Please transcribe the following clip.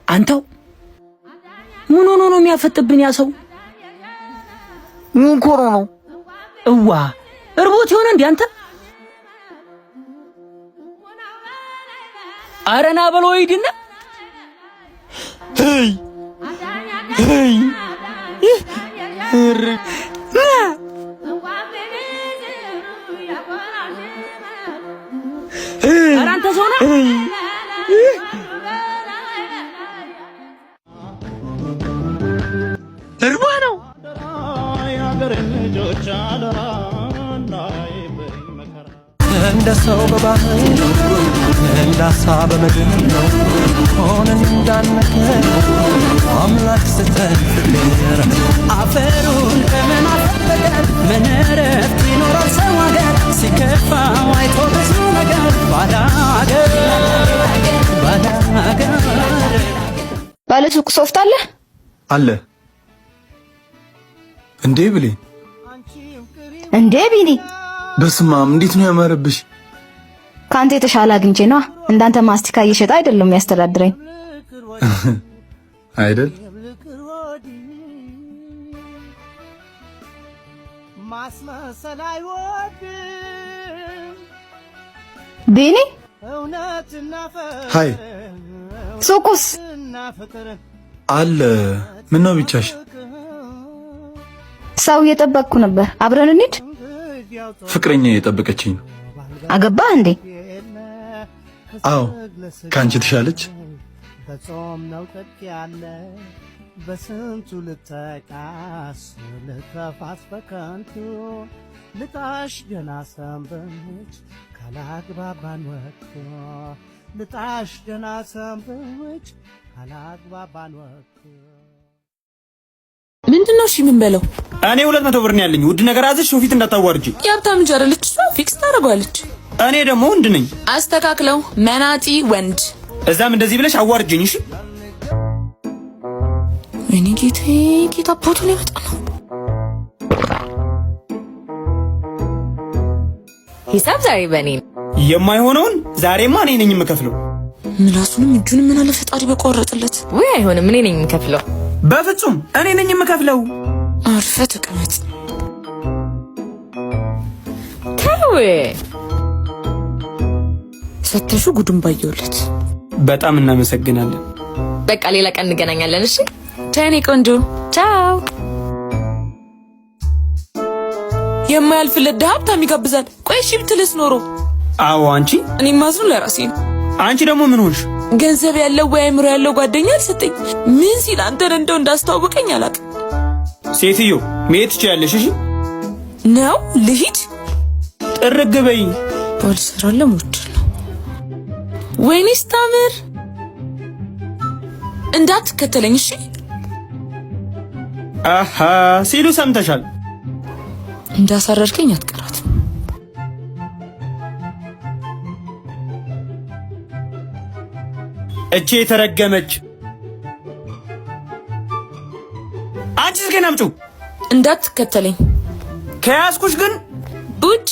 አንተው ምን ሆኖ ነው የሚያፈጥብን ያ ሰው? ምን ኮሮ ነው? እዋ እርቦት ይሆነ እንዴ አንተ? አረና በሎ ይድና ሄይ ሄይ ኧረ አንተ ሰው ነህ? እርባ ነው እንደ ሰው በባህር እንደ አሳ በምድር ነው ሆነን እንዳነከር አምላክ ስተን ፍቅር አፈሩን ከምን አፈቀር ምን ረፍት ይኖራል ሰው ሀገር ሲከፋው አይቶ ብዙ ነገር ባዳ ሀገር ባለ ሱቅ ሶፍት አለ አለ እንዴ ብሌ እንዴ ቢኒ በስማም እንዴት ነው ያማረብሽ? ካንተ የተሻለ አግኝቼ ነው። እንዳንተ ማስቲካ እየሸጠ አይደለም የሚያስተዳድረኝ አይደል? ቢኒ ሃይ ሱቁስ አለ። ምን ነው ብቻሽ? ሰው እየጠበቅኩ ነበር። አብረን እንሂድ። ፍቅረኛ እየጠበቀችኝ ነው። አገባህ እንዴ? አዎ ካንቺ ተሻለች። በጾም ነው ያለ በስንቱ ልተቃስ ልተፋስ በከንቱ ልጣሽ ገና ሰንበች ካላግባባን ወቅቱ ልጣሽ ገና ሰንበች ካላግባባን ወቅቱ ምንድነው? እሺ ምን በለው? እኔ 200 ብር ነው ያለኝ። ውድ ነገር አዘሽ ፊት እንዳታዋርጂ። የሀብታም ልጅ አይደለች እሷ ፊክስ ታደርጋለች። እኔ ደግሞ ወንድ ነኝ። አስተካክለው መናጢ ወንድ። እዛም እንደዚህ ብለሽ አዋርጂኝ እሺ። ወይኔ ጌታ ፖቱን ይመጣ ነው። ሂሳብ ዛሬ በኔ የማይሆነውን ዛሬማ እኔ ነኝ የምከፍለው። ምላሱንም እጁንም ምን አለ ፈጣሪ በቆረጥለት። ወይ አይሆንም፣ እኔ ነኝ የምከፍለው። በፍጹም እኔ ነኝ የምከፍለው። አርፈ ተቀመጥ። ተው ፈተሹ ጉዱን ባየውለት። በጣም እናመሰግናለን። በቃ ሌላ ቀን እንገናኛለን። እሺ ተኔ ቆንጆ ቻው። የማያልፍለት ድሀ ሀብታም ይጋብዛል። ቆይ እሺ ብትልስ ኖሮ? አዎ አንቺ። እኔ ማዝኑ ለራሴ ነው። አንቺ ደግሞ ምን ሆንሽ? ገንዘብ ያለው ወይ አእምሮ ያለው ጓደኛ አልሰጠኝ። ምን ሲል አንተን እንደው እንዳስተዋወቀኝ አላውቅም። ሴትዮ መሄድ ትችያለሽ። እሺ ነው ልሂድ? ጥርግ በይ። ባልሰራ ለሞት ነው። ወይኔ ስታምር እንዳትከተለኝ እሺ። አሃ ሲሉ ሰምተሻል። እንዳሳረርከኝ አትቀራት። እቺ የተረገመች አንቺስ ግን አምጪው። እንዳትከተለኝ ከያዝኩሽ ግን ቡቺ